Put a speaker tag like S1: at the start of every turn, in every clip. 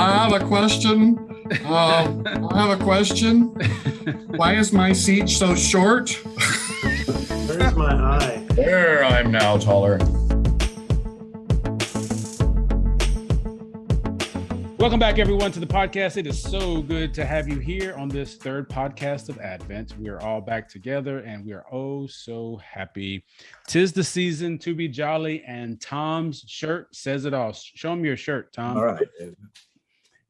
S1: I have a question. I have a question. Why is my seat so short?
S2: Where's my eye?
S1: There, I'm now taller.
S3: Welcome back, everyone, to the podcast. It is so good to have you here on this third podcast of Advent. We are all back together, and we are oh so happy. 'Tis the season to be jolly, and Tom's shirt says it all. Show him your shirt, Tom.
S1: All right.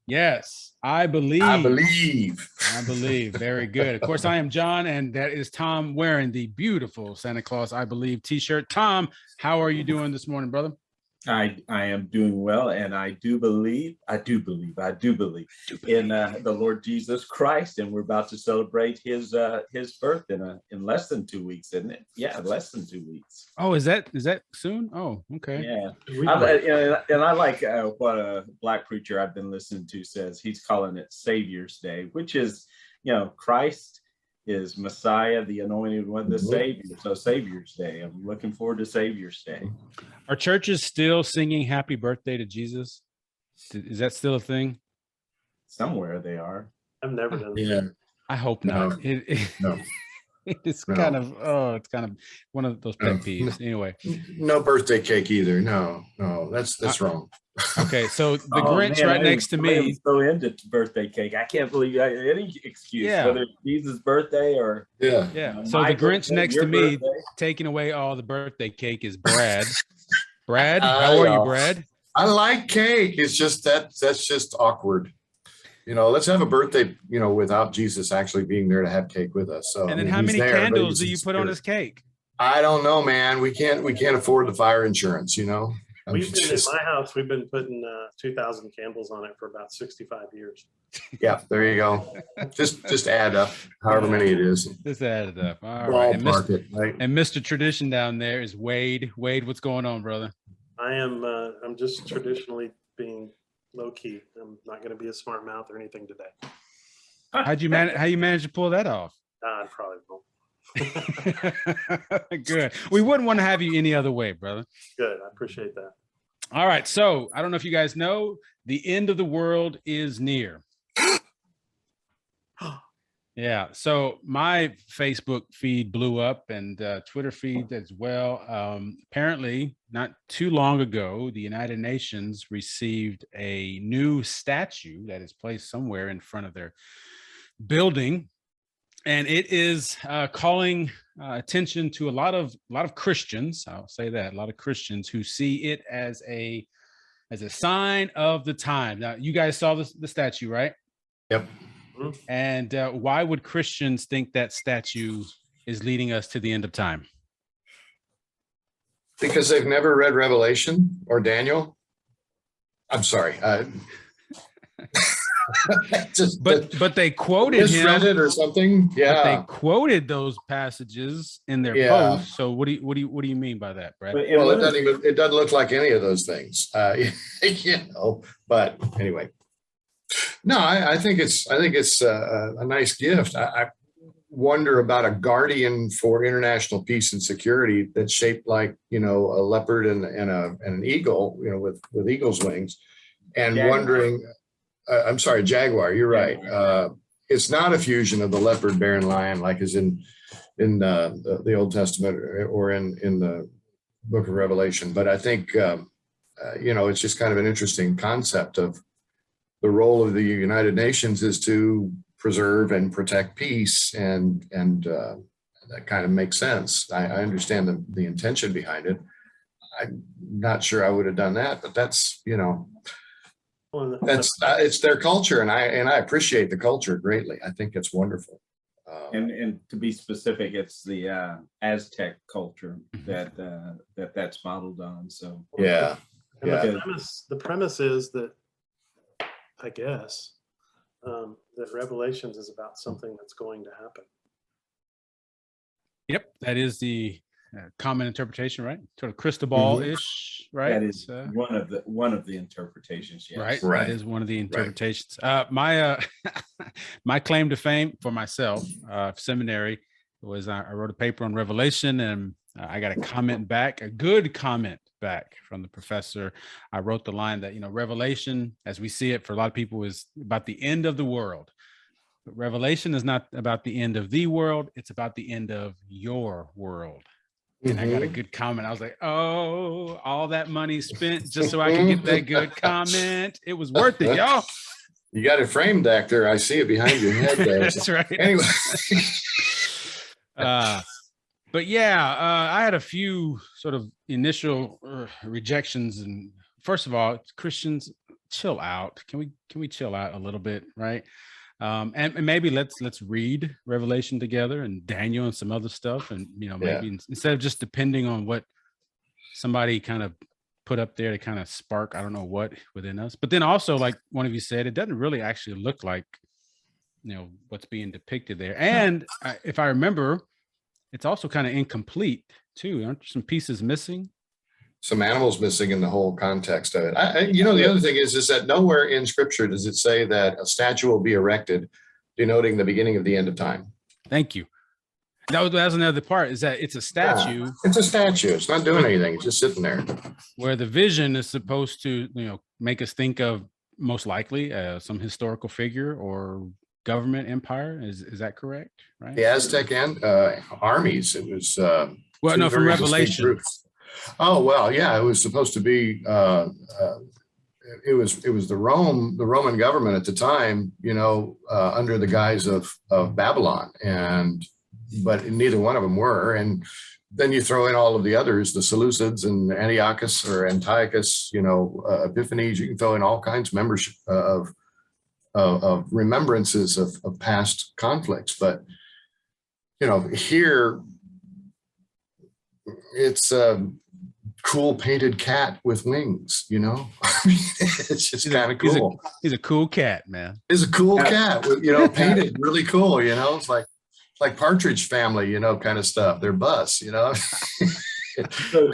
S3: Yes, I believe.
S1: I believe.
S3: I believe. Very good. Of course, I am John, and that is Tom wearing the beautiful Santa Claus I Believe t-shirt. Tom, how are you doing this morning, brother?
S4: I am doing well, and I do believe in the Lord Jesus Christ, and we're about to celebrate his birth in less than 2 weeks, isn't it? Yeah, less than 2 weeks.
S3: Oh, is that soon? Oh, okay.
S4: Yeah, I like what a black preacher I've been listening to says. He's calling it Savior's Day, which is, Christ is Messiah, the anointed one, the Savior. So Savior's Day. I'm looking forward to Savior's Day.
S3: Are churches still singing Happy Birthday to Jesus? Is that still a thing?
S4: Somewhere they are.
S2: I've never done that.
S1: Yeah.
S3: I hope not.
S1: No.
S3: It's kind of one of those pet peeves. Anyway,
S1: No birthday cake either. No, that's wrong.
S3: okay. So the Grinch right next to me.
S4: I'm so into birthday cake. I can't believe any excuse, whether it's Jesus' birthday or
S3: yeah. So the Grinch next to me taking away all the birthday cake is Brad. Brad, how are you, Brad?
S1: I like cake. It's just that's just awkward. Let's have a birthday, without Jesus actually being there to have cake with us. So,
S3: and then how many candles do you put on his cake?
S1: I don't know, man. We can't afford the fire insurance,
S2: We've been in my house. We've been putting 2,000 candles on it for about 65 years.
S1: Yeah, there you go. Just add up however many it is.
S3: Just add it up. All right.
S1: Right.
S3: And Mr. Tradition down there is Wade. Wade, what's going on, brother?
S2: I'm just traditionally being low key. I'm not going to be a smart mouth or anything today.
S3: How you manage to pull that off?
S2: I probably won't.
S3: Good. We wouldn't want to have you any other way, brother.
S2: Good. I appreciate that.
S3: All right. So I don't know if you guys know, the end of the world is near. Yeah. So my Facebook feed blew up, and Twitter feed as well. Apparently, not too long ago, the United Nations received a new statue that is placed somewhere in front of their building, and it is calling attention to a lot of Christians. I'll say that, a lot of Christians who see it as a sign of the time. Now, you guys saw the statue, right?
S1: Yep.
S3: And why would Christians think that statue is leading us to the end of time?
S1: Because they've never read Revelation or Daniel. I'm sorry.
S3: But they quoted him.
S1: Read it or something. Yeah.
S3: But they quoted those passages in their post. So what do you mean by that, Brad?
S1: Well, it doesn't look like any of those things. But anyway. No, I think it's a nice gift. I wonder about a guardian for international peace and security that's shaped like a leopard and an eagle, with eagle's wings, and Jaguar. Wondering. I'm sorry, jaguar. You're right. It's not a fusion of the leopard, bear, and lion like is in the Old Testament or in the Book of Revelation. But I think it's just kind of an interesting concept of. The role of the United Nations is to preserve and protect peace, and that kind of makes sense. I understand the intention behind it. I'm not sure I would have done that, but that's it's their culture, and I appreciate the culture greatly. I think it's wonderful.
S4: And to be specific, it's the Aztec culture that's modeled on. So
S1: yeah.
S2: The premise is that. I guess, that Revelations is about something that's going to happen.
S3: Yep, that is the common interpretation, right? Sort of crystal ball-ish, right?
S4: That is one of the interpretations. Yes.
S3: Right. That is one of the interpretations. Right. My claim to fame for myself, seminary, was I wrote a paper on Revelation, and I got a comment back, a good comment back from the professor. I wrote the line that, Revelation, as we see it for a lot of people, is about the end of the world. But Revelation is not about the end of the world. It's about the end of your world. And I got a good comment. I was like, oh, all that money spent just so I could get that good comment. It was worth it, y'all.
S1: You got it framed back there. I see it behind your head there.
S3: That's right.
S1: Anyway.
S3: But yeah, I had a few sort of initial rejections. And first of all, Christians, chill out. Can we chill out a little bit, right? And maybe let's read Revelation together and Daniel and some other stuff, and maybe instead of just depending on what somebody kind of put up there to kind of spark, I don't know what within us. But then also, like one of you said, it doesn't really actually look like what's being depicted there. And if I remember, it's also kind of incomplete too. Aren't there some pieces missing?
S1: Some animals missing in the whole context of it. The other thing is that nowhere in Scripture does it say that a statue will be erected, denoting the beginning of the end of time.
S3: Thank you. That was another part, is that it's a statue.
S1: Yeah, it's a statue. It's not doing anything. It's just sitting there.
S3: Where the vision is supposed to, make us think of most likely some historical figure or government empire. Is that correct? Right.
S1: The Aztec and armies. It was
S3: well, no, from Revelation.
S1: Oh well, yeah. It was supposed to be. It was the Roman government at the time. Under the guise of Babylon, but neither one of them were. And then you throw in all of the others, the Seleucids and Antiochus or Antiochus, Epiphanes. You can throw in all kinds of membership of remembrances of past conflicts. But, here it's a cool painted cat with wings, it's just kind of cool.
S3: He's a cool cat, man.
S1: He's a cool cat, painted really cool, it's like Partridge Family, kind of stuff. They're bus,
S3: Go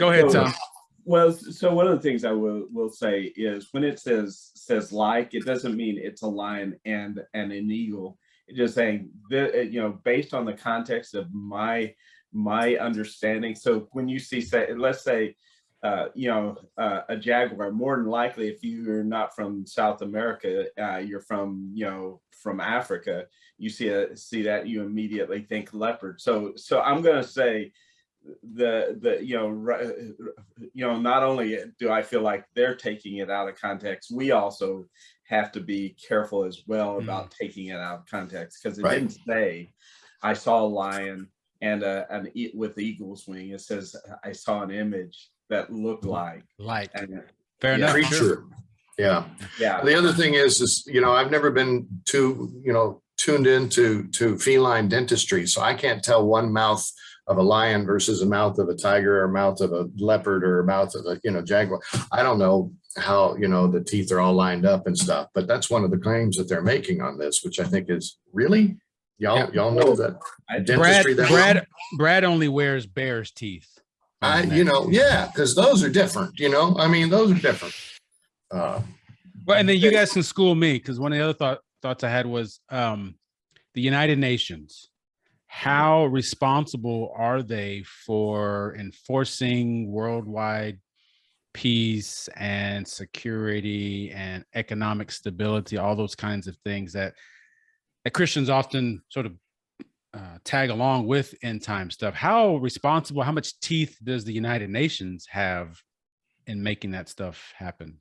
S3: ahead, Tom.
S4: Well, so one of the things I will say is when it says like, it doesn't mean it's a lion and an eagle. It's just saying that, based on the context of my understanding. So when you see, let's say, a jaguar, more than likely, if you're not from South America, you're from Africa, you see that, you immediately think leopard. So I'm going to say not only do I feel like they're taking it out of context, we also have to be careful as well about taking it out of context, because it didn't say I saw a lion and with eagle's wing. It says I saw an image that looked like
S3: fair enough.
S1: Creature. Yeah. The other thing is I've never been too tuned into feline dentistry, so I can't tell one mouth of a lion versus a mouth of a tiger, or a mouth of a leopard, or a mouth of a jaguar. I don't know how the teeth are all lined up and stuff, but that's one of the claims that they're making on this, which I think is really y'all know that dentistry.
S3: Brad only wears bear's teeth.
S1: Because those are different. Those are different.
S3: Well, and then you guys can school me, because one of the other thoughts I had was the United Nations. How responsible are they for enforcing worldwide peace and security and economic stability, all those kinds of things that Christians often sort of tag along with end time stuff? How responsible, how much teeth does the United Nations have in making that stuff happen?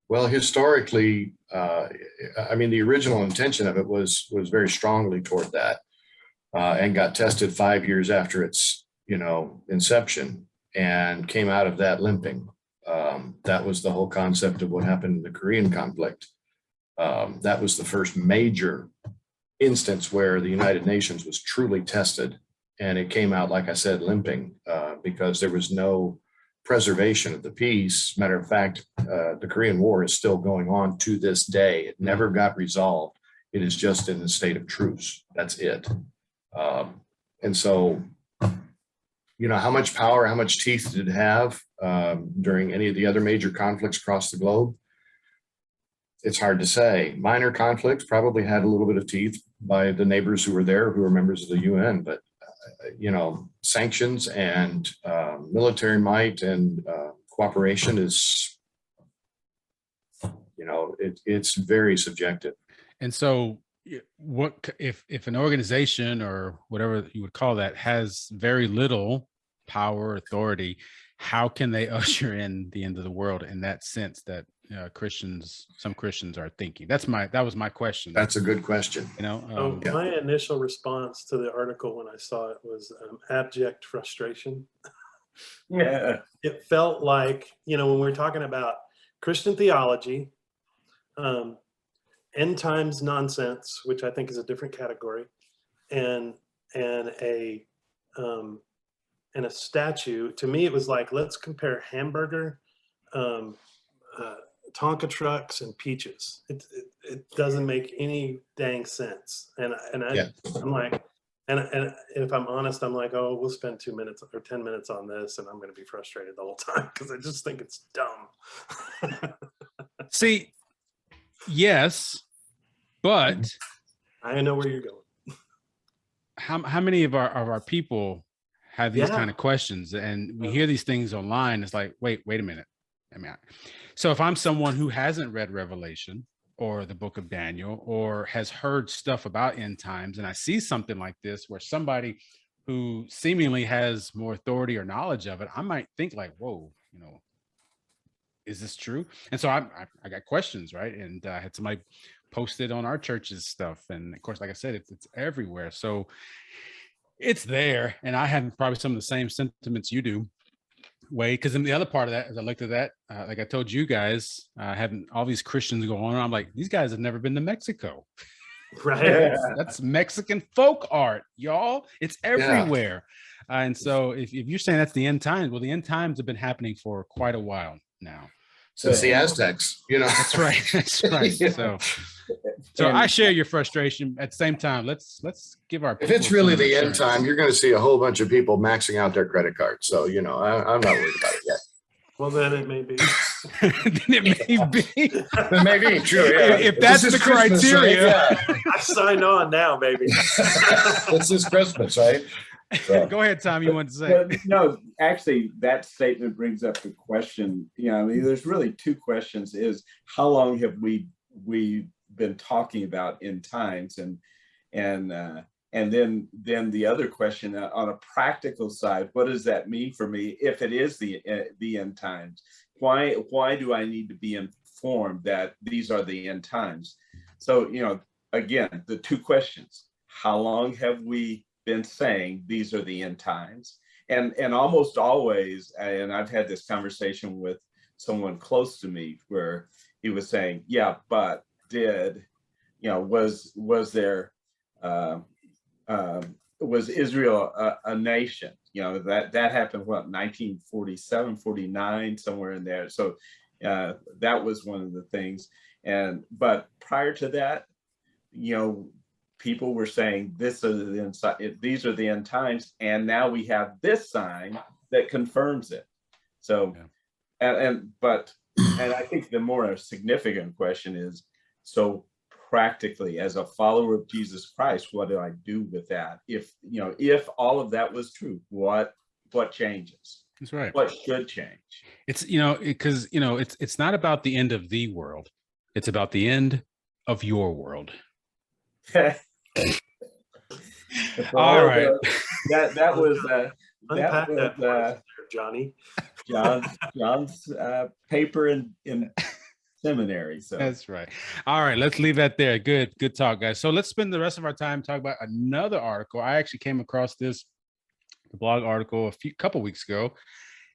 S1: Well, historically, the original intention of it was very strongly toward that, and got tested 5 years after its, inception, and came out of that limping. That was the whole concept of what happened in the Korean conflict. That was the first major instance where the United Nations was truly tested, and it came out, like I said, limping, because there was no preservation of the peace. Matter of fact, the Korean War is still going on to this day. It never got resolved. It is just in the state of truce. That's it. And so, how much power, how much teeth did it have during any of the other major conflicts across the globe? It's hard to say. Minor conflicts probably had a little bit of teeth by the neighbors who were there, who were members of the UN, but sanctions and military might and cooperation is, it's very subjective.
S3: And so what if an organization or whatever you would call that has very little power, authority, how can they usher in the end of the world in that sense that some Christians are thinking? That was my question.
S1: That's a good question.
S2: My initial response to the article when I saw it was abject frustration.
S4: Yeah.
S2: It felt like, when we're talking about Christian theology, end times nonsense, which I think is a different category, and a statue. To me, it was like, let's compare hamburger, Tonka trucks, and peaches. It doesn't make any dang sense. And I'm like, and if I'm honest, I'm like, oh, we'll spend 2 minutes or 10 minutes on this, and I'm going to be frustrated the whole time because I just think it's dumb.
S3: See, yes, but
S2: I know where you're going.
S3: How many of our people have these kind of questions, and we hear these things online? It's like, wait a minute. So if I'm someone who hasn't read Revelation or the book of Daniel or has heard stuff about end times, and I see something like this where somebody who seemingly has more authority or knowledge of it, I might think like, whoa, is this true? And so I got questions, right? And I had somebody posted on our church's stuff, and of course, like I said, it's everywhere. So it's there, and I have probably some of the same sentiments you do, Wade. Because in the other part of that, as I looked at that, like I told you guys, having all these Christians go on, I'm like, these guys have never been to Mexico.
S2: Right.
S3: That's Mexican folk art, y'all. It's everywhere. And so if you're saying that's the end times, well, the end times have been happening for quite a while now.
S1: Since the Aztecs,
S3: That's right. That's right.
S1: Yeah.
S3: So I share your frustration. At the same time, let's give our.
S1: If it's really the end time, you're going to see a whole bunch of people maxing out their credit cards. So I'm not worried about it yet.
S2: Well, then it may be.
S3: It may be.
S1: It may be true. Yeah.
S3: If that's the
S1: Christmas,
S3: criteria,
S1: right? Yeah.
S2: I signed on now, baby.
S1: This is Christmas, right? So.
S3: Go ahead, Tom. You want to say?
S4: Well, no, actually, that statement brings up the question. There's really two questions: is how long have we been talking about end times, and then the other question on a practical side, what does that mean for me if it is the end times? Why do I need to be informed that these are the end times? So again, the two questions: how long have we been saying these are the end times? And almost always, and I've had this conversation with someone close to me where he was saying, yeah, but was Israel a nation? That happened, 1947, 49, somewhere in there. So that was one of the things. But prior to that, people were saying these are the end times, and now we have this sign that confirms it. So, and I think the more significant question is, so practically, as a follower of Jesus Christ, what do I do with that? If all of that was true, what changes?
S3: That's right.
S4: What should change? it's
S3: not about the end of the world. It's about the end of your world. All right.
S4: That was
S2: Johnny.
S4: John's paper in seminary. So
S3: that's right. All right, let's leave that there. Good talk, guys. So let's spend the rest of our time talking about another article. I actually came across the blog article a couple weeks ago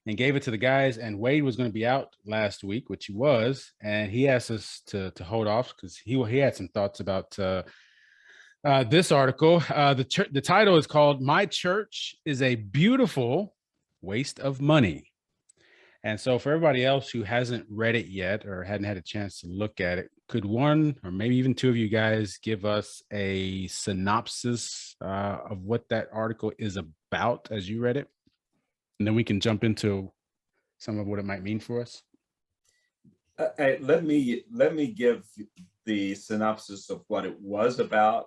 S3: and gave it to the guys, and Wade was going to be out last week, which he was, and he asked us to hold off because he had some thoughts about this article. The title is called "My Church is a Beautiful Waste of Money." And so for everybody else who hasn't read it yet or hadn't had a chance to look at it, could one or maybe even two of you guys give us a synopsis of what that article is about as you read it? And then we can jump into some of what it might mean for us.
S4: Let me give the synopsis of what it was about.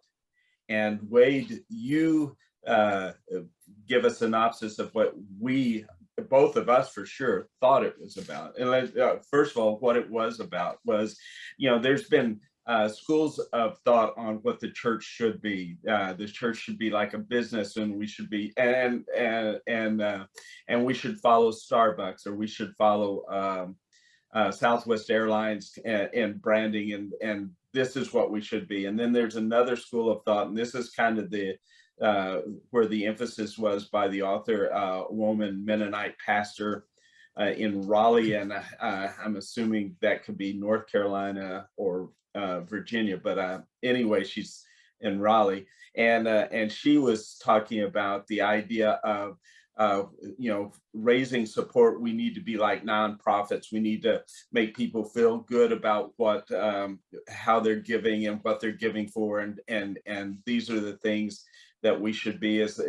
S4: And Wade, you give a synopsis of what we, both of us for sure, thought it was about. And first of all, what it was about was, there's been schools of thought on what the church should be. The church should be like a business, and we should be and we should follow Starbucks, or we should follow Southwest Airlines and branding, and this is what we should be. And then there's another school of thought, and this is kind of the where the emphasis was by the author, a woman Mennonite pastor in Raleigh, and I'm assuming that could be North Carolina or Virginia, but anyway, she's in Raleigh, and she was talking about the idea of raising support. We need to be like nonprofits. We need to make people feel good about what how they're giving and what they're giving for, and these are the things that we should be, is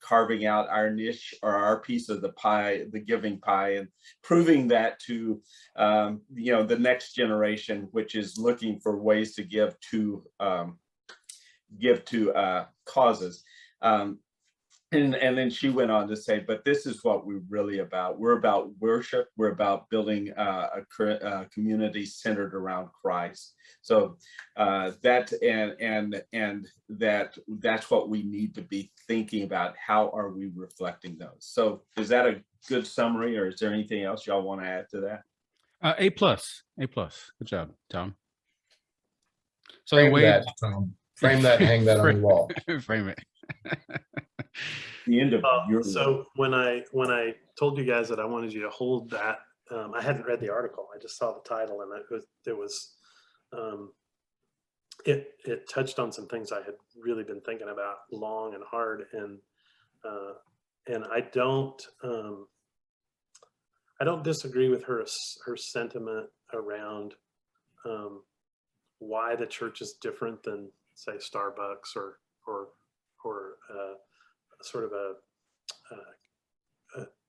S4: carving out our niche or our piece of the pie, the giving pie, and proving that to the next generation, which is looking for ways to give to causes. And then she went on to say, but this is what we're really about. We're about worship. We're about building a community centered around Christ. So that's what we need to be thinking about. How are we reflecting those? So is that a good summary, or is there anything else y'all want to add to that?
S3: A+. Good job, Tom. So
S1: Frame that, Tom. Frame that, hang that on the wall.
S3: Frame it.
S4: The end of your
S2: so when I told you guys that I wanted you to hold that, I hadn't read the article. I just saw the title, and it touched on some things I had really been thinking about long and hard, and I don't disagree with her sentiment around why the church is different than, say, Starbucks or sort of a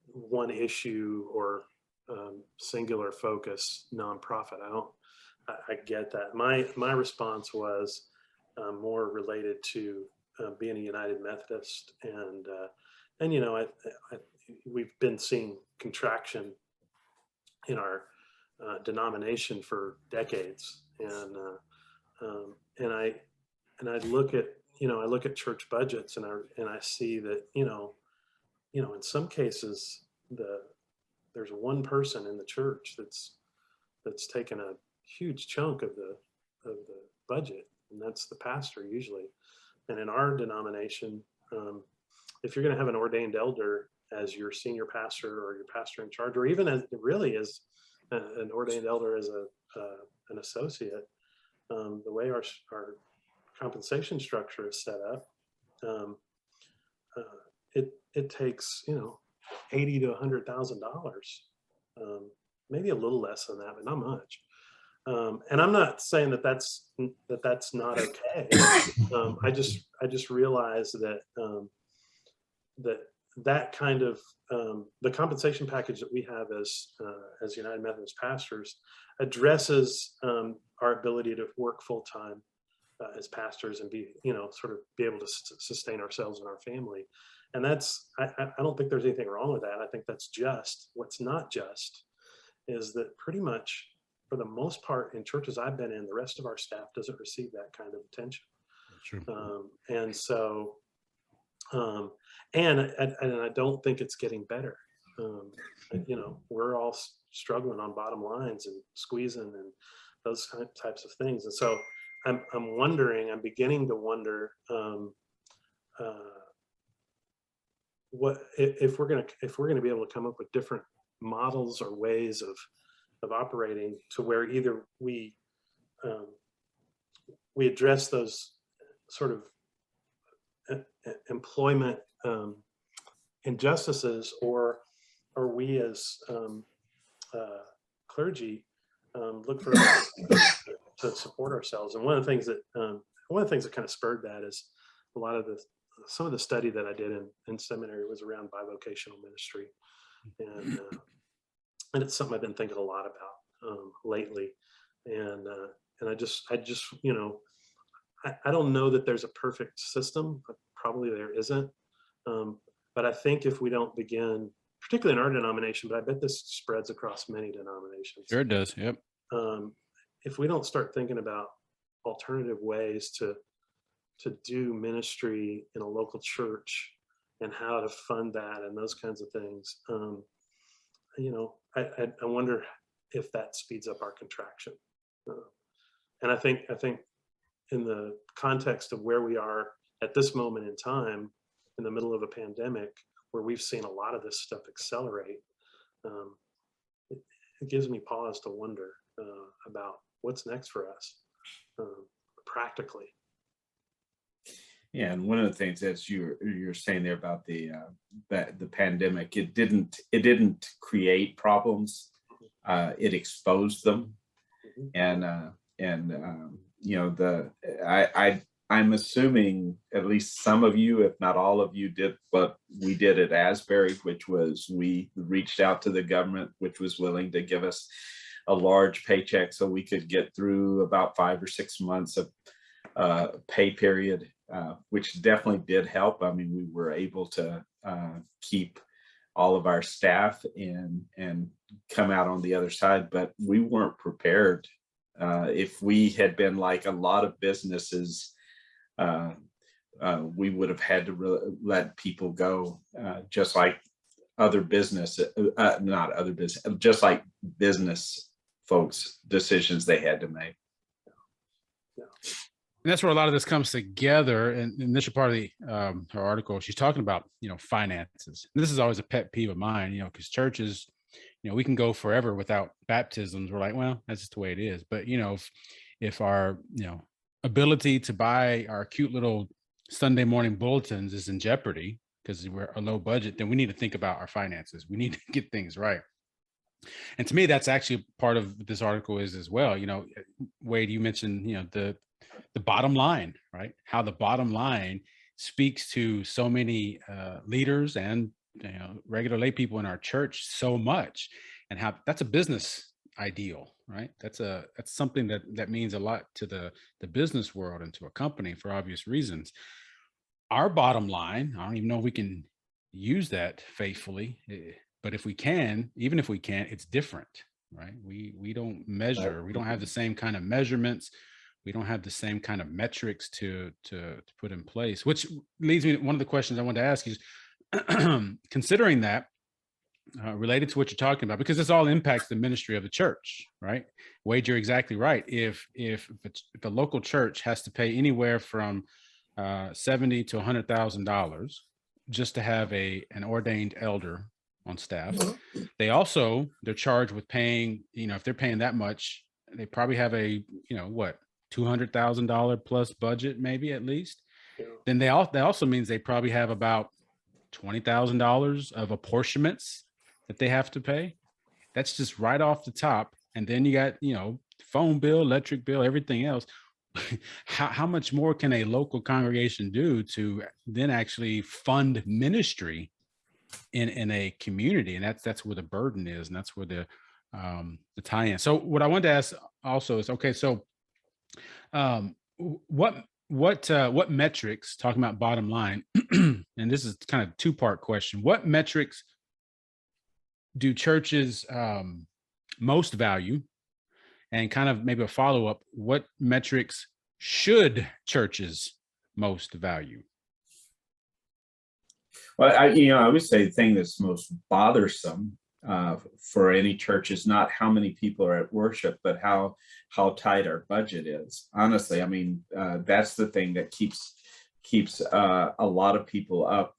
S2: one issue or singular focus nonprofit. I get that. My response was more related to being a United Methodist, and we've been seeing contraction in our denomination for decades, and I look at I look at church budgets, and I see that in some cases there's one person in the church that's taken a huge chunk of the budget, and that's the pastor usually. And in our denomination, if you're going to have an ordained elder as your senior pastor or your pastor in charge, or even as an ordained elder as an associate, the way our compensation structure is set up, it takes $80,000 to $100,000, maybe a little less than that, but not much. And I'm not saying that's not okay. I just realize that that kind of the compensation package that we have as United Methodist pastors addresses our ability to work full time as pastors and be sort of be able to sustain ourselves and our family. And that's I don't think there's anything wrong with that. I think that's just. What's not just is that pretty much for the most part in churches I've been in, the rest of our staff doesn't receive that kind of attention.
S3: True.
S2: And so and I don't think it's getting better. We're all struggling on bottom lines and squeezing and those types of things. And so I'm beginning to wonder what if we're going to be able to come up with different models or ways of operating to where either we address those sort of employment injustices, or we as clergy look for to support ourselves. And one of the things that kind of spurred that is some of the study that I did in seminary was around bivocational ministry, and it's something I've been thinking a lot about lately. And I just I don't know that there's a perfect system. Probably there isn't, But I think if we don't begin, particularly in our denomination, but I bet this spreads across many denominations.
S3: Sure does. Yep.
S2: If we don't start thinking about alternative ways to do ministry in a local church and how to fund that and those kinds of things, I wonder if that speeds up our contraction. And I think in the context of where we are at this moment in time, in the middle of a pandemic, where we've seen a lot of this stuff accelerate, it gives me pause to wonder about what's next for us practically.
S4: Yeah, and one of the things that you're saying there about the pandemic, it didn't create problems, it exposed them, and I'm assuming at least some of you, if not all of you, did what we did at Asbury, which was we reached out to the government, which was willing to give us a large paycheck so we could get through about 5 or 6 months of pay period, which definitely did help. I mean, we were able to keep all of our staff and come out on the other side, but we weren't prepared. If we had been like a lot of businesses, we would have had to let people go, just like other business, not other business, just like business folks' decisions they had to make.
S3: And that's where a lot of this comes together. And the initial part of the her article, she's talking about, finances. And this is always a pet peeve of mine, because churches, we can go forever without baptisms. We're like, well, that's just the way it is. But, if our, ability to buy our cute little Sunday morning bulletins is in jeopardy because we're a low budget, then we need to think about our finances. We need to get things right. And to me, that's actually part of this article is as well. Wade, you mentioned, the bottom line, right? How the bottom line speaks to so many leaders and regular lay people in our church so much, and how that's a business ideal, right? That's something that means a lot to the business world and to a company for obvious reasons. Our bottom line, I don't even know if we can use that faithfully, but if we can, even if we can't, it's different, right? We don't measure, we don't have the same kind of measurements. We don't have the same kind of metrics to put in place, which leads me to one of the questions I wanted to ask is, considering that, related to what you're talking about, because this all impacts the ministry of the church, right? Wade, you're exactly right. If a local church has to pay anywhere from $70,000 to $100,000 just to have an ordained elder on staff, they're charged with paying. If they're paying that much, they probably have a $200,000 plus budget, maybe at least. Yeah. Then that also means they probably have about $20,000 of apportionments that they have to pay. That's just right off the top. And then you got, phone bill, electric bill, everything else. How much more can a local congregation do to then actually fund ministry in a community? And that's where the burden is, and that's where the tie-in. So what I wanted to ask also is, okay, so what metrics, talking about bottom line, and this is kind of a two-part question, what metrics do churches most value? And kind of maybe a follow-up, what metrics should churches most value?
S4: Well, I would say the thing that's most bothersome for any church is not how many people are at worship, but how tight our budget is. Honestly, I mean, that's the thing that keeps a lot of people up.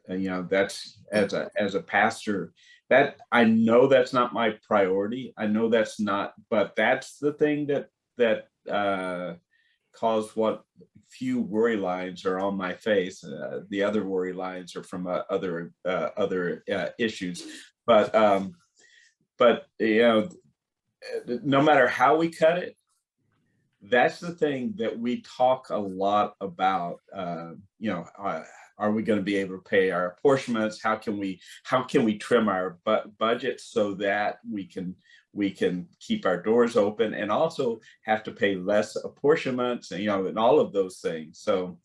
S4: That's as a pastor, that I know that's not my priority. I know that's not, but that's the thing that caused what few worry lines are on my face. The other worry lines are from other issues. But no matter how we cut it, that's the thing that we talk a lot about. Are we going to be able to pay our apportionments? How can we trim our budget so that we can keep our doors open and also have to pay less apportionments and and all of those things. So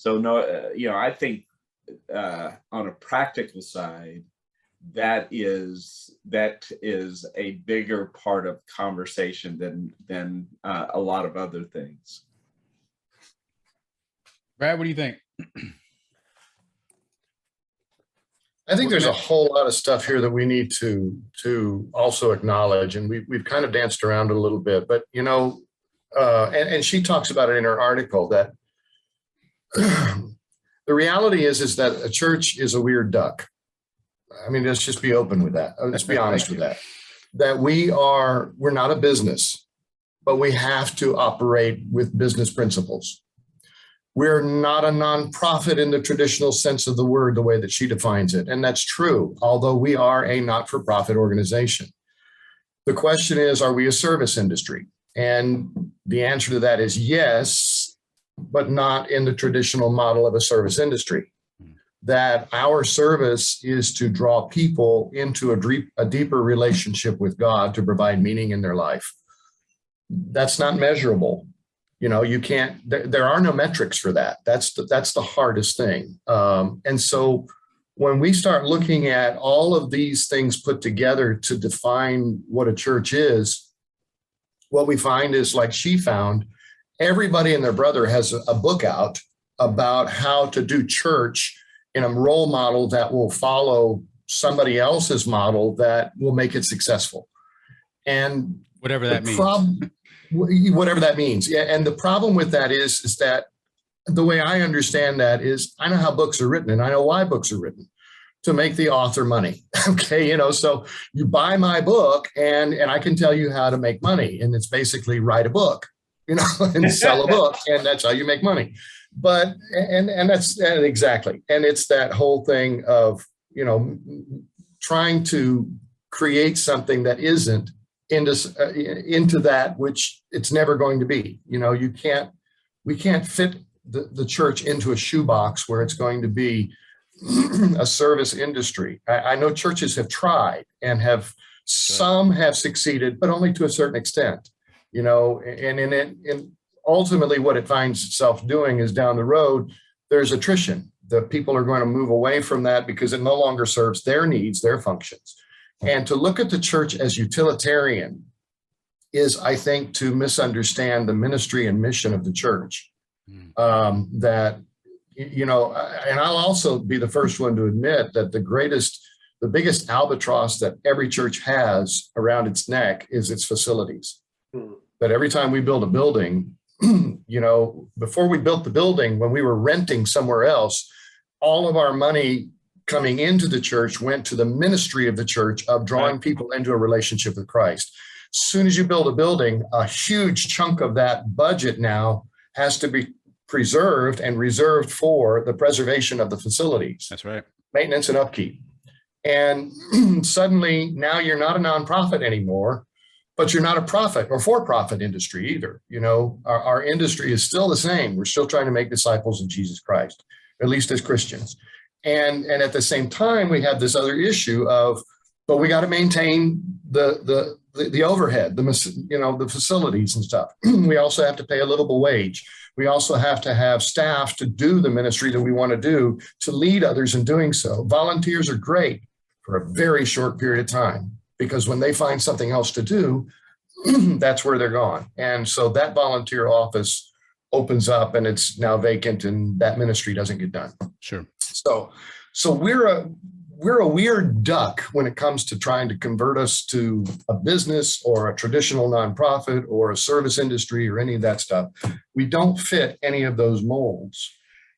S4: no, I think on a practical side, that is a bigger part of conversation than a lot of other things.
S3: Brad, what do you think?
S1: I think there's a whole lot of stuff here that we need to also acknowledge, and we've kind of danced around it a little bit, but you know, and she talks about it in her article that the reality is that a church is a weird duck. I mean, let's just be open with that. Let's be honest with that. That we're not a business, but we have to operate with business principles. We're not a nonprofit in the traditional sense of the word, the way that she defines it. And that's true, although we are a not-for-profit organization. The question is, are we a service industry? And the answer to that is yes, but not in the traditional model of a service industry. That our service is to draw people into a deeper relationship with God to provide meaning in their life. That's not measurable. You know, you can't, there are no metrics for that. That's the hardest thing. And so when we start looking at all of these things put together to define what a church is, what we find is, like she found, everybody and their brother has a book out about how to do church in a role model that will follow somebody else's model that will make it successful. And
S3: whatever that means.
S1: Whatever that means. Yeah. And the problem with that is that the way I understand that is I know how books are written and I know why books are written, to make the author money. Okay. You know, so you buy my book and I can tell you how to make money. And it's basically write a book, you know, and sell a book. And that's how you make money. But, and that's exactly. And it's that whole thing of, you know, trying to create something that isn't into that which it's never going to be. You know, we can't fit the church into a shoebox where it's going to be a service industry. I know churches have tried and some have succeeded, but only to a certain extent, you know, and ultimately what it finds itself doing is down the road, there's attrition. The people are going to move away from that because it no longer serves their needs, their functions. And to look at the church as utilitarian is, I think, to misunderstand the ministry and mission of the church. That, you know, and I'll also be the first one to admit that the biggest albatross that every church has around its neck is its facilities. That every time we build a building, you know, before we built the building, when we were renting somewhere else, all of our money coming into the church went to the ministry of the church of drawing people into a relationship with Christ. As soon as you build a building, a huge chunk of that budget now has to be preserved and reserved for the preservation of the facilities.
S3: That's right.
S1: Maintenance and upkeep. And suddenly now you're not a nonprofit anymore, but you're not a profit or for-profit industry either. You know, our industry is still the same. We're still trying to make disciples of Jesus Christ, at least as Christians. And at the same time, we have this other issue of, but we got to maintain the overhead, the facilities and stuff. We also have to pay a livable wage. We also have to have staff to do the ministry that we want to do, to lead others in doing so. Volunteers are great for a very short period of time, because when they find something else to do, that's where they're gone. And so that volunteer office opens up and it's now vacant and that ministry doesn't get done.
S3: Sure.
S1: So we're a weird duck when it comes to trying to convert us to a business or a traditional nonprofit or a service industry or any of that stuff. We don't fit any of those molds.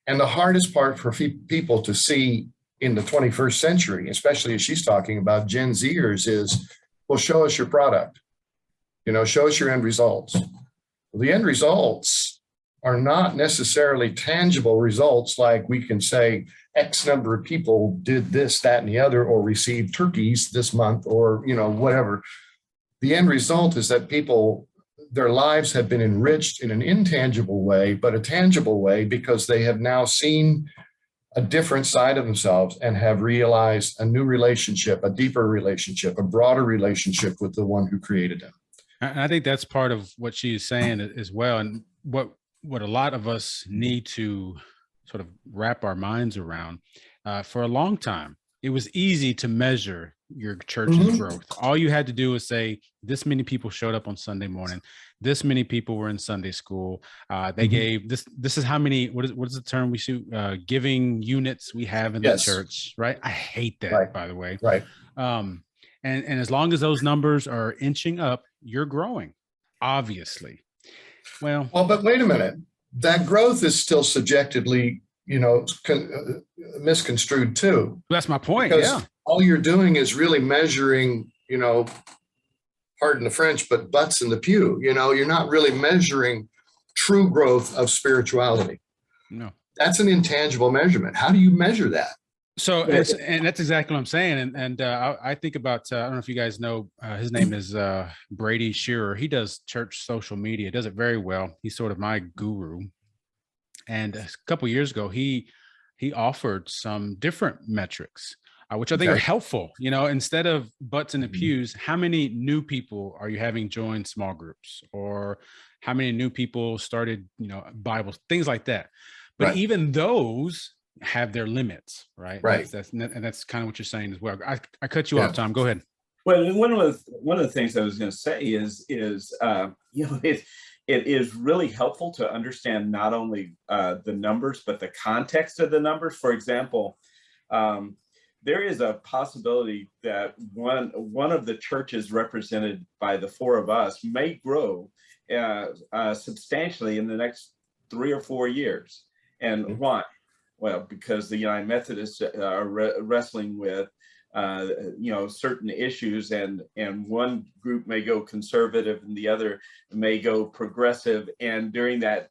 S1: And the hardest part for people to see in the 21st century, especially as she's talking about Gen Zers, is, well, show us your product, you know, show us your end results. Well, the end results are not necessarily tangible results, like we can say X number of people did this, that, and the other, or received turkeys this month, or, you know, whatever. The end result is that people, their lives have been enriched in an intangible way, but a tangible way, because they have now seen a different side of themselves and have realized a new relationship, a deeper relationship, a broader relationship with the one who created them.
S3: And I think that's part of what she is saying as well. And what a lot of us need to sort of wrap our minds around. For a long time, it was easy to measure your church's growth. All you had to do was say, this many people showed up on Sunday morning. This many people were in Sunday school. They gave this is how many, what is the term we shoot? Giving units we have in the church, right? I hate that, by the way.
S1: Right.
S3: And as long as those numbers are inching up, you're growing, obviously. Well,
S1: but wait a minute. That growth is still subjectively, misconstrued too.
S3: That's my point.
S1: Because all you're doing is really measuring, pardon the French, but butts in the pew. You're not really measuring true growth of spirituality.
S3: No.
S1: That's an intangible measurement. How do you measure that?
S3: So, and that's exactly what I'm saying. And I think about, I don't know if you guys know, his name is Brady Shearer. He does church social media, does it very well. He's sort of my guru. And a couple of years ago, he offered some different metrics, which I think are helpful. Instead of butts in the pews, how many new people are you having join small groups, or how many new people started, Bibles, things like that. But even those have their limits, right?
S1: Right.
S3: That's kind of what you're saying as well. I cut you off, Tom. Go ahead.
S4: Well, one of the things I was going to say is it is really helpful to understand not only the numbers, but the context of the numbers. For example, there is a possibility that one of the churches represented by the four of us may grow substantially in the next 3 or 4 years. And why? Well, because the United Methodists are wrestling with certain issues, and one group may go conservative and the other may go progressive. And during that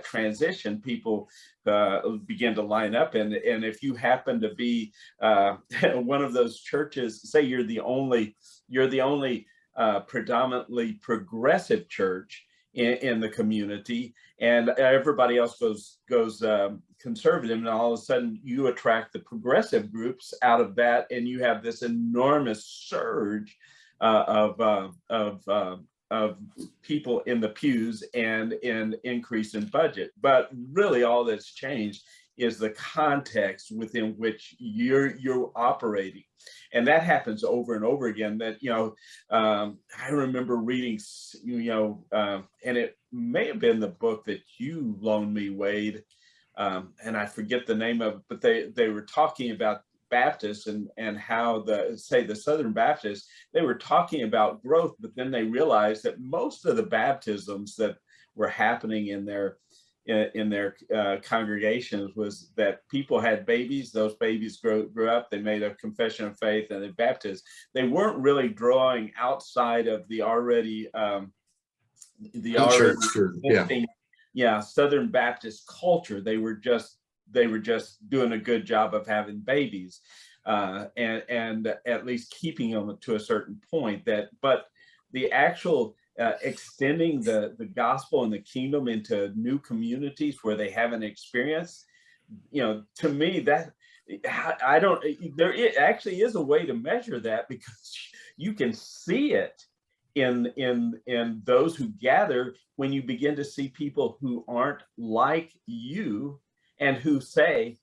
S4: transition, people begin to line up. And if you happen to be one of those churches, say you're the only predominantly progressive church in the community, and everybody else goes conservative, and all of a sudden you attract the progressive groups out of that, and you have this enormous surge of people in the pews and an increase in budget. But really, all that's changed is the context within which you're operating. And that happens over and over again. That, I remember reading, and it may have been the book that you loaned me, Wade, and I forget the name of it, but they were talking about Baptists and how the Southern Baptists, they were talking about growth, but then they realized that most of the baptisms that were happening in their congregations was that people had babies. Those babies grew up. They made a confession of faith and they baptized. They weren't really drawing outside of the already Southern Baptist culture. They were just doing a good job of having babies, and at least keeping them to a certain point. But the actual extending the gospel and the kingdom into new communities where they haven't experienced, to me, that there actually is a way to measure that, because you can see it in those who gather when you begin to see people who aren't like you and who say,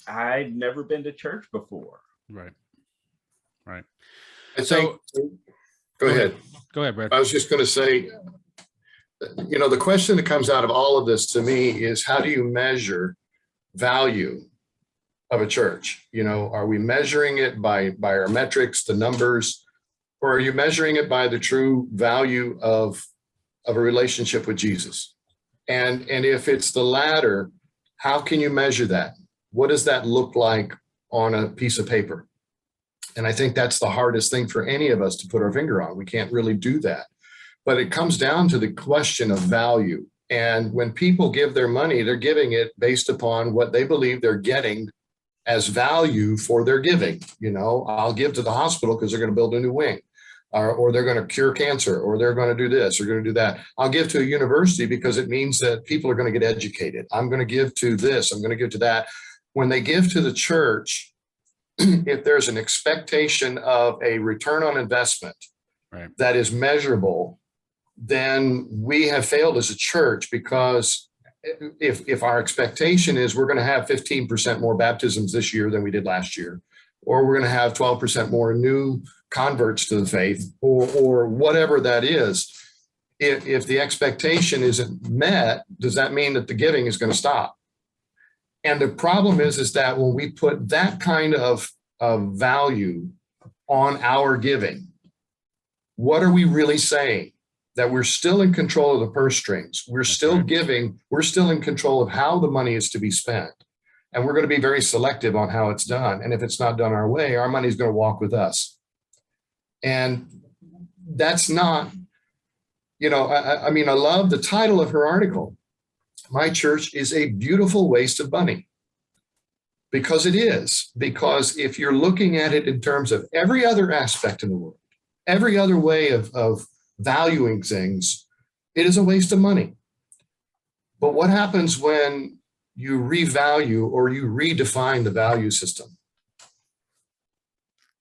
S4: I've never been to church before.
S3: Right.
S1: So go ahead.
S3: Go ahead, Brad.
S1: I was just going to say, the question that comes out of all of this to me is, how do you measure value of a church? Are we measuring it by our metrics, the numbers, or are you measuring it by the true value of a relationship with Jesus? And if it's the latter, how can you measure that? What does that look like on a piece of paper? And I think that's the hardest thing for any of us to put our finger on. We can't really do that. But it comes down to the question of value. And when people give their money, they're giving it based upon what they believe they're getting as value for their giving. I'll give to the hospital because they're going to build a new wing, or they're going to cure cancer, or they're going to do this, or going to do that. I'll give to a university because it means that people are going to get educated. I'm going to give to this. I'm going to give to that. When they give to the church, if there's an expectation of a return on investment that is measurable, then we have failed as a church, because if our expectation is we're going to have 15% more baptisms this year than we did last year, or we're going to have 12% more new converts to the faith, or whatever that is, if the expectation isn't met, does that mean that the giving is going to stop? And the problem is that when we put that kind of value on our giving, what are we really saying? That we're still in control of the purse strings. We're still giving. We're still in control of how the money is to be spent. And we're going to be very selective on how it's done. And if it's not done our way, our money is going to walk with us. And that's not, I mean, I love the title of her article. My church is a beautiful waste of money. Because it is. Because if you're looking at it in terms of every other aspect in the world, every other way of valuing things, it is a waste of money. But what happens when you revalue or you redefine the value system?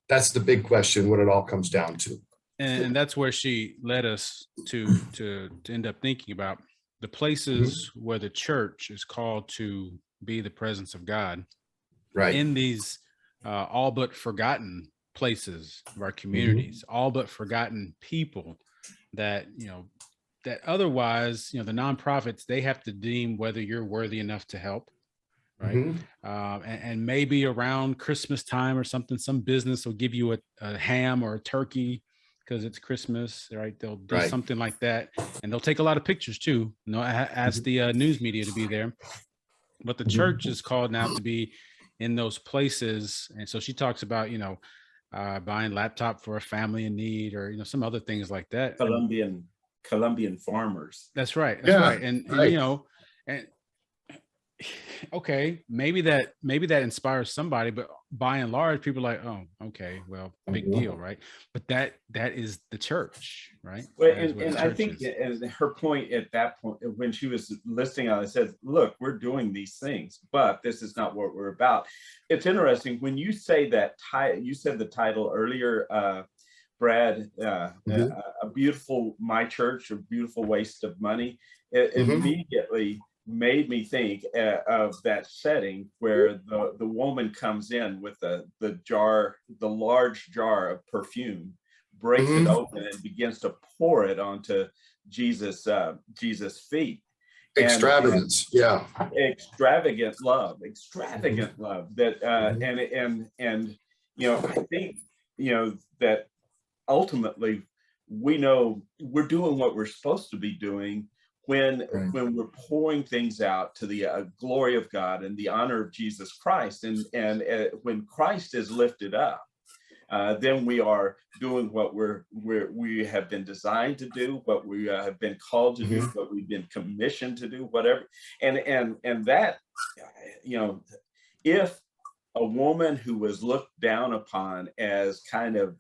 S1: That's the big question, what it all comes down to.
S3: And that's where she led us to end up thinking about the places where the church is called to be the presence of God.
S1: Right.
S3: In these all but forgotten places of our communities, all but forgotten people that, that otherwise, the nonprofits, they have to deem whether you're worthy enough to help. Right. And maybe around Christmas time or something, some business will give you a ham or a turkey because it's Christmas, right? They'll do something like that. And they'll take a lot of pictures too. Ask the news media to be there. But the church is called now to be in those places. And so she talks about, buying laptop for a family in need, or, some other things like that.
S4: Colombian farmers.
S3: That's right. That's right. And and okay, maybe that inspires somebody, but by and large, people are like, oh, okay, well, big deal, right? But that is the church, right?
S4: Well, and I think her point at that point, when she was listing out, it says, look, we're doing these things, but this is not what we're about. It's interesting when you say that you said the title earlier, Brad, a beautiful, my church, a beautiful waste of money. It immediately made me think of that setting where the woman comes in with the large jar of perfume, breaks it open and begins to pour it onto Jesus' feet.
S1: Extravagance,
S4: extravagant love that and I think that ultimately we know we're doing what we're supposed to be doing when we're pouring things out to the glory of God and the honor of Jesus Christ, and when Christ is lifted up, then we are doing what we have been designed to do, what we have been called to do, what we've been commissioned to do, whatever. And that, if a woman who was looked down upon as kind of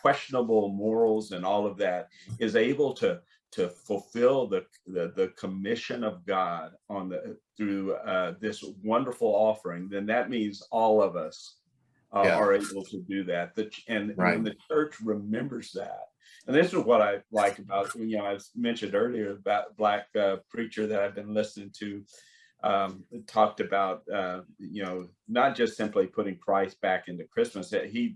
S4: questionable morals and all of that is able to fulfill the commission of God through this wonderful offering, then that means all of us are able to do that. And the church remembers that. And this is what I like about, I mentioned earlier about Black preacher that I've been listening to, talked about, not just simply putting Christ back into Christmas. He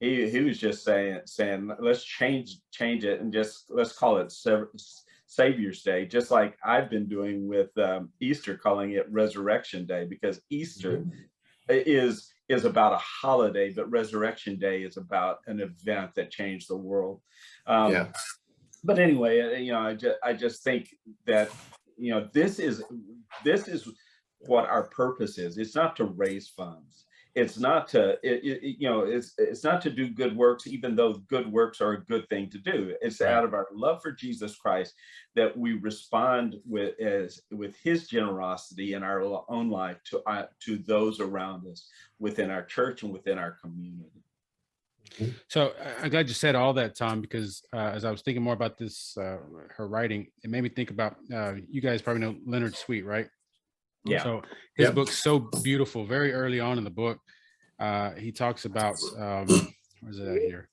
S4: was just saying, let's change it and just let's call it Savior's Day, just like I've been doing with Easter, calling it Resurrection Day, because Easter is about a holiday, but Resurrection Day is about an event that changed the world. But anyway, I just think that this is what our purpose is. It's not to raise funds. It's not to it's not to do good works, even though good works are a good thing to do. It's out of our love for Jesus Christ that we respond with his generosity in our own life to those around us within our church and within our community.
S3: So I'm glad you said all that, Tom, because as I was thinking more about this, her writing, it made me think about, you guys probably know Leonard Sweet, right?
S4: Yeah.
S3: So his book's so beautiful. Very early on in the book, he talks about, where's it at here?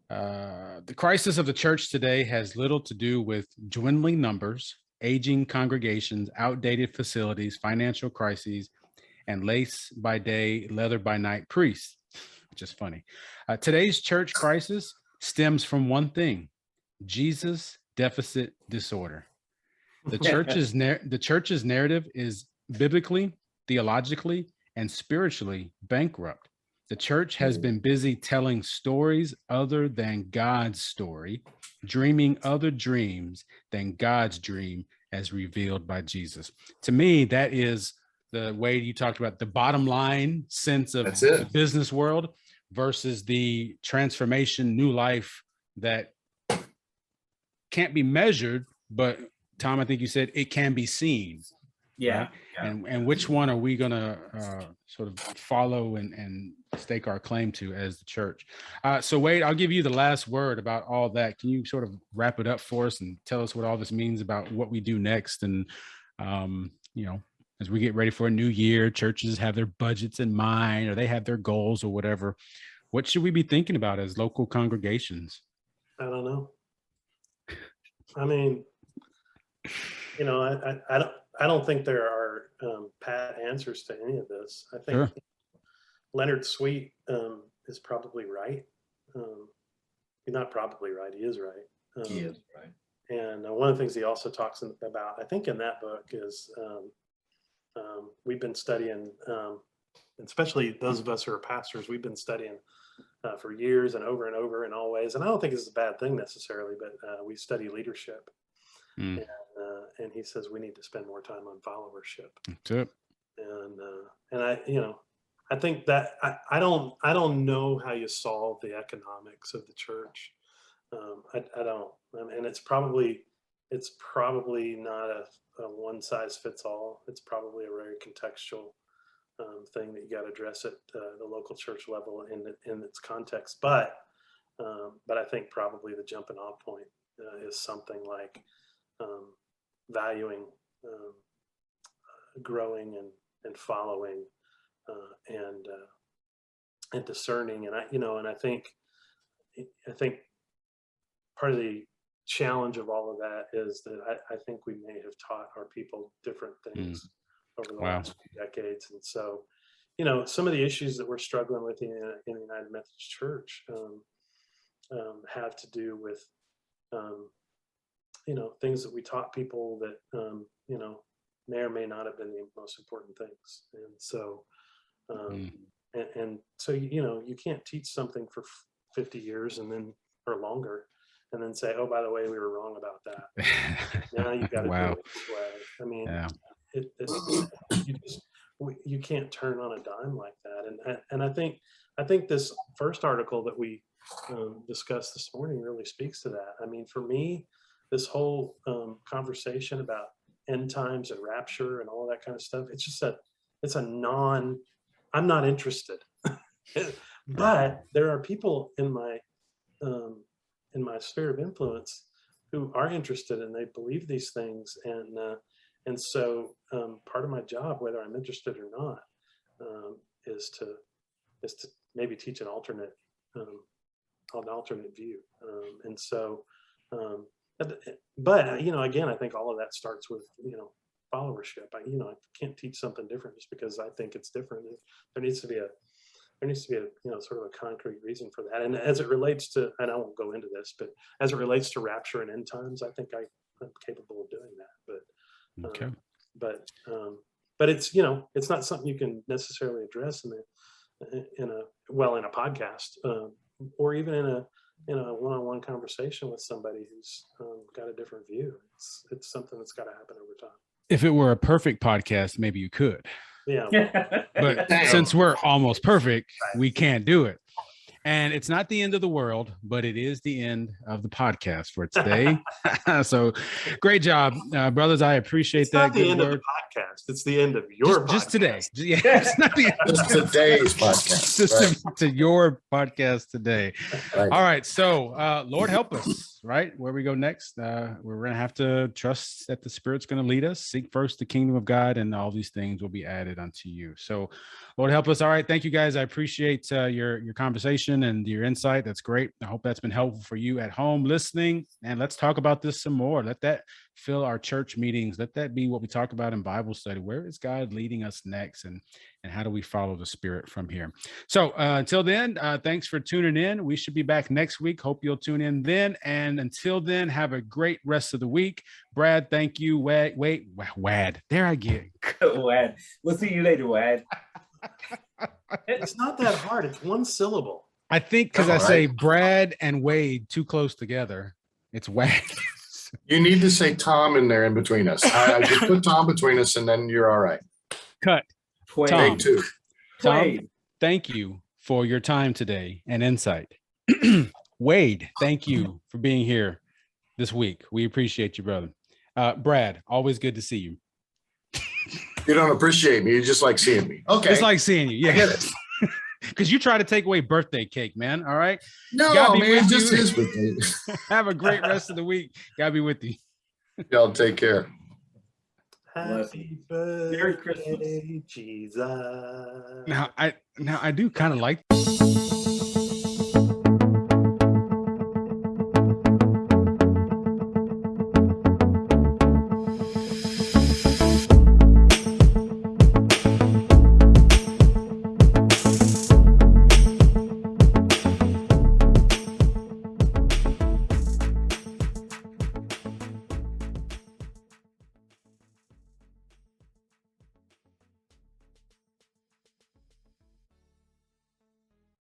S3: The crisis of the church today has little to do with dwindling numbers, aging congregations, outdated facilities, financial crises, and lace by day, leather by night priests, which is funny. Today's church crisis stems from one thing: Jesus deficit disorder. The church's narrative is biblically, theologically, and spiritually bankrupt. The church has been busy telling stories other than God's story, dreaming other dreams than God's dream as revealed by Jesus. To me, that is the way you talked about the bottom line sense of the business world versus the transformation, new life that can't be measured, but Tom, I think you said it can be seen.
S4: Yeah.
S3: Right? And which one are we going to sort of follow and stake our claim to as the church? So Wade, I'll give you the last word about all that. Can you sort of wrap it up for us and tell us what all this means about what we do next? And, as we get ready for a new year, churches have their budgets in mind, or they have their goals or whatever. What should we be thinking about as local congregations?
S2: I don't know. I mean, I don't think there are pat answers to any of this. I think Leonard Sweet is probably right. He's not probably right. He is right.
S4: He is right.
S2: And one of the things he also talks about, I think, in that book is we've been studying, especially those of us who are pastors, we've been studying for years and over and always. And I don't think it's a bad thing necessarily, but we study leadership. And he says we need to spend more time on followership.
S3: That's it.
S2: And I think that I don't know how you solve the economics of the church. I don't. And it's probably not a one size fits all. It's probably a very contextual thing that you got to address at the local church level in its context. But I think probably the jumping off point is something like valuing, growing, and following, and discerning. And I think part of the challenge of all of that is that I think we may have taught our people different things over the last few decades. And so, some of the issues that we're struggling with in the United Methodist Church have to do with, things that we taught people that, may or may not have been the most important things. And so, so, you can't teach something for 50 years or longer, and then say, oh, by the way, we were wrong about that. Now you got to do it this way. I mean, you can't turn on a dime like that. And I think this first article that we discussed this morning really speaks to that. I mean, for me, this whole conversation about end times and rapture and all that kind of stuff, I'm not interested. But there are people in my sphere of influence who are interested, and they believe these things. And so part of my job, whether I'm interested or not, is to maybe teach an alternate view. And so, but again, I think all of that starts with followership. I can't teach something different just because I think it's different. There needs to be a sort of a concrete reason for that. And as it relates to, and I won't go into this, but as it relates to rapture and end times, I think I'm capable of doing that. But
S3: okay.
S2: But it's it's not something you can necessarily address in a podcast or even in a one-on-one conversation with somebody who's got a different view. It's something that's got to happen over time.
S3: If it were a perfect podcast, maybe you could.
S2: Yeah.
S3: But since we're almost perfect, we can't do it. And it's not the end of the world, but it is the end of the podcast for today. So great job, brothers. I appreciate that.
S2: It's not the end of the podcast. It's the end of your podcast.
S3: Just today. Yeah, it's not the end.
S1: Just today's podcast.
S3: Just to your podcast today. Right. All right. So Lord help us, right? Where we go next, we're going to have to trust that the Spirit's going to lead us. Seek first the kingdom of God, and all these things will be added unto you. So Lord help us. All right. Thank you, guys. I appreciate your conversation information and your insight. That's great. I hope that's been helpful for you at home listening. And let's talk about this some more. Let that fill our church meetings. Let that be what we talk about in Bible study. Where is God leading us next? And how do we follow the Spirit from here? So until then, thanks for tuning in. We should be back next week. Hope you'll tune in then. And until then, have a great rest of the week. Brad, thank you. Wad. There I get.
S4: Wad. We'll see you later, Wad.
S2: It's not that hard. It's one syllable.
S3: I think because I say Brad and Wade too close together, it's Wad.
S1: You need to say Tom in there in between us. I just put Tom between us, and then you're all right.
S3: Cut.
S4: Twain.
S3: Tom.
S1: Take two.
S3: Tom, thank you for your time today and insight. Wade, thank you for being here this week. We appreciate you, brother. Brad, always good to see you.
S1: You don't appreciate me. You just like seeing me. Okay.
S3: It's like seeing you. Yeah.
S1: I get it.
S3: Because you try to take away birthday cake, man. All right.
S1: No,
S3: God be
S1: man,
S3: with
S1: it just
S3: you.
S1: is with me.
S3: Have a great rest of the week. God be with you.
S1: Y'all take care.
S2: Happy
S4: Merry Christmas.
S2: birthday, Jesus.
S3: Now I do kind of like